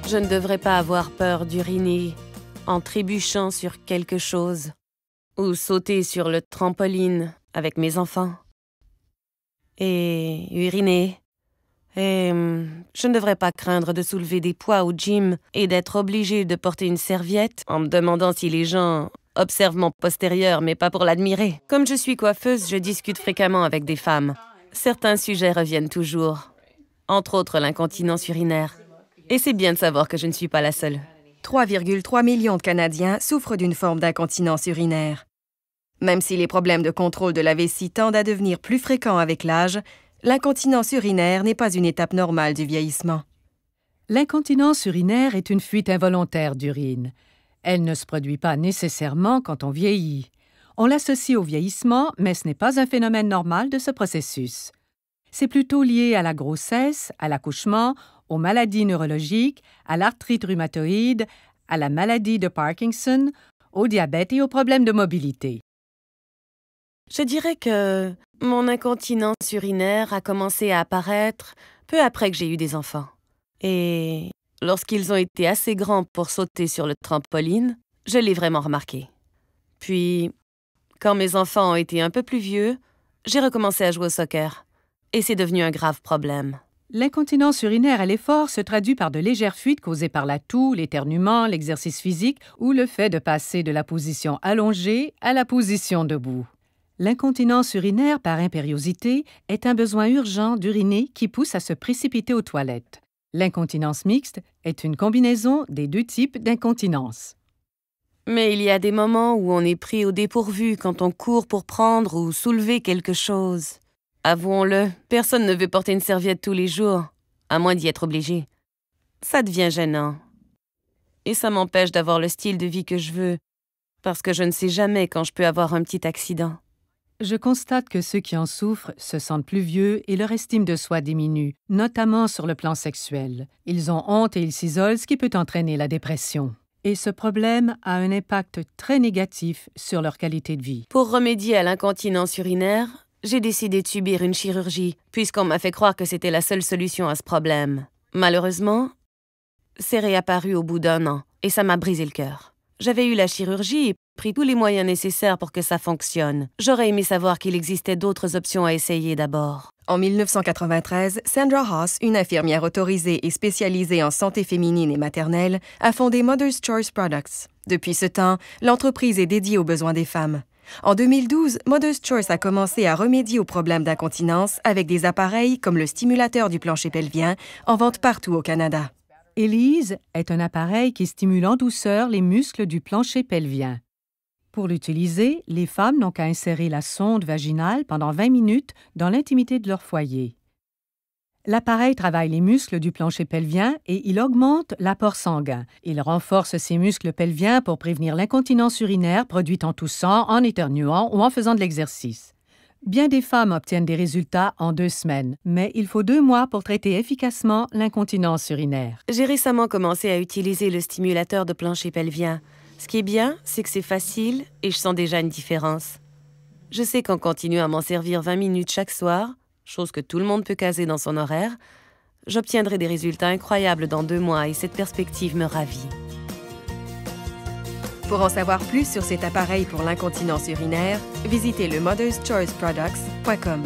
Je ne devrais pas avoir peur d'uriner en trébuchant sur quelque chose ou sauter sur le trampoline avec mes enfants. Et uriner. Et je ne devrais pas craindre de soulever des poids au gym et d'être obligée de porter une serviette en me demandant si les gens observent mon postérieur, mais pas pour l'admirer. Comme je suis coiffeuse, je discute fréquemment avec des femmes. Certains sujets reviennent toujours, entre autres l'incontinence urinaire. Et c'est bien de savoir que je ne suis pas la seule. 3,3 millions de Canadiens souffrent d'une forme d'incontinence urinaire. Même si les problèmes de contrôle de la vessie tendent à devenir plus fréquents avec l'âge, l'incontinence urinaire n'est pas une étape normale du vieillissement. L'incontinence urinaire est une fuite involontaire d'urine. Elle ne se produit pas nécessairement quand on vieillit. On l'associe au vieillissement, mais ce n'est pas un phénomène normal de ce processus. C'est plutôt lié à la grossesse, à l'accouchement, aux maladies neurologiques, à l'arthrite rhumatoïde, à la maladie de Parkinson, au diabète et aux problèmes de mobilité. Je dirais que mon incontinence urinaire a commencé à apparaître peu après que j'ai eu des enfants. Et lorsqu'ils ont été assez grands pour sauter sur le trampoline, je l'ai vraiment remarqué. Puis, quand mes enfants ont été un peu plus vieux, j'ai recommencé à jouer au soccer. Et c'est devenu un grave problème. L'incontinence urinaire à l'effort se traduit par de légères fuites causées par la toux, l'éternuement, l'exercice physique ou le fait de passer de la position allongée à la position debout. L'incontinence urinaire par impériosité est un besoin urgent d'uriner qui pousse à se précipiter aux toilettes. L'incontinence mixte est une combinaison des deux types d'incontinence. Mais il y a des moments où on est pris au dépourvu quand on court pour prendre ou soulever quelque chose. Avouons-le, personne ne veut porter une serviette tous les jours, à moins d'y être obligé. Ça devient gênant. Et ça m'empêche d'avoir le style de vie que je veux, parce que je ne sais jamais quand je peux avoir un petit accident. Je constate que ceux qui en souffrent se sentent plus vieux et leur estime de soi diminue, notamment sur le plan sexuel. Ils ont honte et ils s'isolent, ce qui peut entraîner la dépression. Et ce problème a un impact très négatif sur leur qualité de vie. Pour remédier à l'incontinence urinaire, j'ai décidé de subir une chirurgie, puisqu'on m'a fait croire que c'était la seule solution à ce problème. Malheureusement, c'est réapparu au bout d'1 an, et ça m'a brisé le cœur. J'avais eu la chirurgie et pris tous les moyens nécessaires pour que ça fonctionne. J'aurais aimé savoir qu'il existait d'autres options à essayer d'abord. En 1993, Sandra Haas, une infirmière autorisée et spécialisée en santé féminine et maternelle, a fondé Mother's Choice Products. Depuis ce temps, l'entreprise est dédiée aux besoins des femmes. En 2012, Mother's Choice a commencé à remédier aux problèmes d'incontinence avec des appareils comme le stimulateur du plancher pelvien, en vente partout au Canada. Elise est un appareil qui stimule en douceur les muscles du plancher pelvien. Pour l'utiliser, les femmes n'ont qu'à insérer la sonde vaginale pendant 20 minutes dans l'intimité de leur foyer. L'appareil travaille les muscles du plancher pelvien et il augmente l'apport sanguin. Il renforce ces muscles pelviens pour prévenir l'incontinence urinaire produite en toussant, en éternuant ou en faisant de l'exercice. Bien des femmes obtiennent des résultats en 2 semaines, mais il faut 2 mois pour traiter efficacement l'incontinence urinaire. J'ai récemment commencé à utiliser le stimulateur de plancher pelvien. Ce qui est bien, c'est que c'est facile et je sens déjà une différence. Je sais qu'en continuant à m'en servir 20 minutes chaque soir, chose que tout le monde peut caser dans son horaire, j'obtiendrai des résultats incroyables dans 2 mois et cette perspective me ravit. Pour en savoir plus sur cet appareil pour l'incontinence urinaire, visitez le motherschoiceproducts.com.